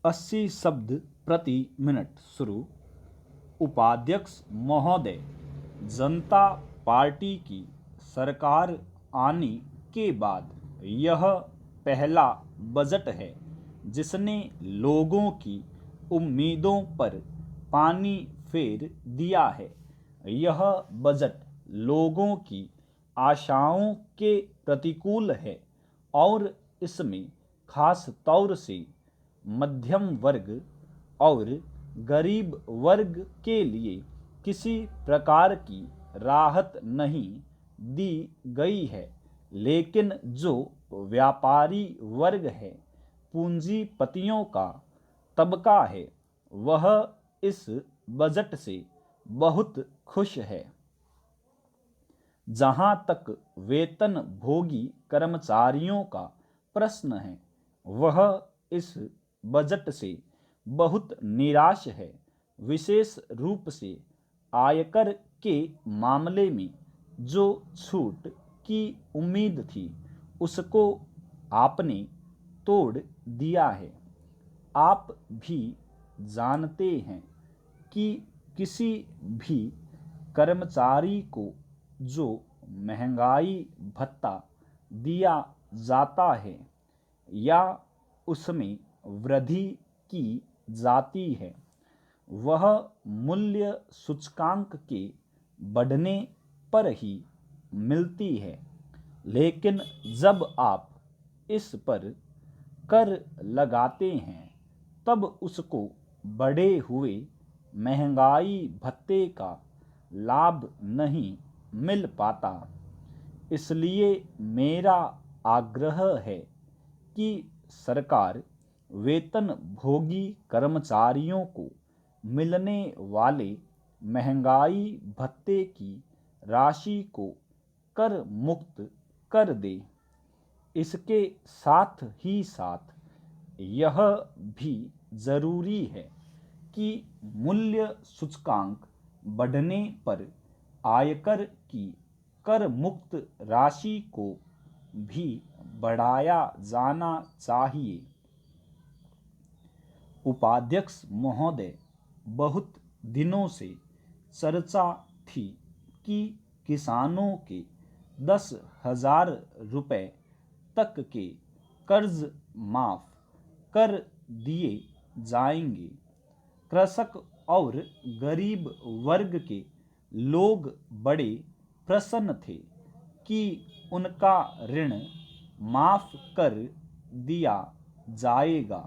80 शब्द प्रति मिनट शुरू। उपाध्यक्ष महोदय, जनता पार्टी की सरकार आने के बाद यह पहला बजट है जिसने लोगों की उम्मीदों पर पानी फेर दिया है। यह बजट लोगों की आशाओं के प्रतिकूल है और इसमें खास तौर से मध्यम वर्ग और गरीब वर्ग के लिए किसी प्रकार की राहत नहीं दी गई है, लेकिन जो व्यापारी वर्ग है, पूंजीपतियों का तबका है, वह इस बजट से बहुत खुश है। जहां तक वेतन भोगी कर्मचारियों का प्रश्न है, वह इस बजट से बहुत निराश है। विशेष रूप से आयकर के मामले में जो छूट की उम्मीद थी, उसको आपने तोड़ दिया है। आप भी जानते हैं कि किसी भी कर्मचारी को जो महंगाई भत्ता दिया जाता है या उसमें वृद्धि की जाती है, वह मूल्य सूचकांक के बढ़ने पर ही मिलती है। लेकिन जब आप इस पर कर लगाते हैं, तब उसको बढ़े हुए महंगाई भत्ते का लाभ नहीं मिल पाता। इसलिए मेरा आग्रह है कि सरकार वेतन भोगी कर्मचारियों को मिलने वाले महंगाई भत्ते की राशि को कर मुक्त कर दे। इसके साथ ही साथ यह भी जरूरी है कि मूल्य सूचकांक बढ़ने पर आयकर की कर मुक्त राशि को भी बढ़ाया जाना चाहिए। उपाध्यक्ष महोदय, बहुत दिनों से चर्चा थी कि किसानों के 10,000 रुपये तक के कर्ज माफ कर दिए जाएंगे। कृषक और गरीब वर्ग के लोग बड़े प्रसन्न थे कि उनका ऋण माफ कर दिया जाएगा।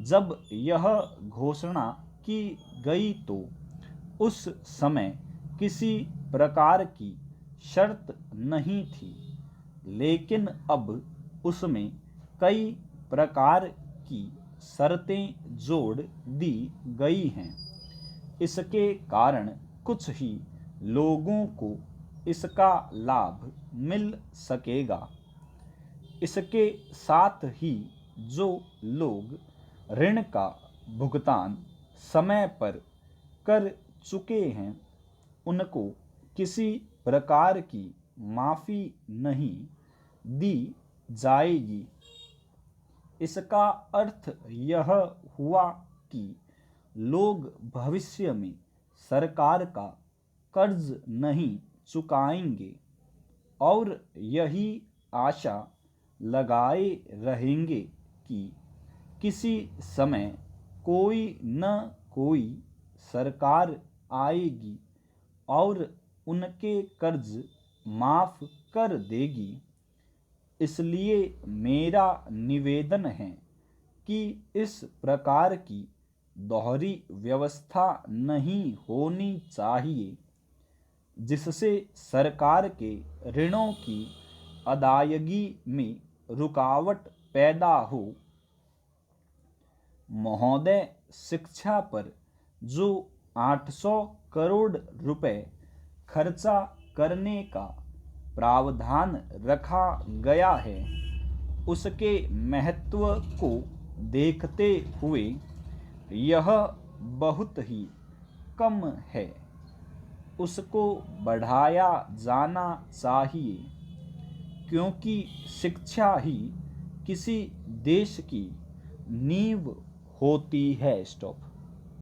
जब यह घोषणा की गई तो उस समय किसी प्रकार की शर्त नहीं थी, लेकिन अब उसमें कई प्रकार की शर्तें जोड़ दी गई हैं। इसके कारण कुछ ही लोगों को इसका लाभ मिल सकेगा। इसके साथ ही जो लोग ऋण का भुगतान समय पर कर चुके हैं, उनको किसी प्रकार की माफ़ी नहीं दी जाएगी। इसका अर्थ यह हुआ कि लोग भविष्य में सरकार का कर्ज नहीं चुकाएंगे और यही आशा लगाए रहेंगे कि किसी समय कोई न कोई सरकार आएगी और उनके कर्ज माफ कर देगी। इसलिए मेरा निवेदन है कि इस प्रकार की दोहरी व्यवस्था नहीं होनी चाहिए, जिससे सरकार के ऋणों की अदायगी में रुकावट पैदा हो। महोदय, शिक्षा पर जो 800 करोड़ रुपए खर्चा करने का प्रावधान रखा गया है, उसके महत्व को देखते हुए यह बहुत ही कम है। उसको बढ़ाया जाना चाहिए, क्योंकि शिक्षा ही किसी देश की नींव होती है। स्टॉप।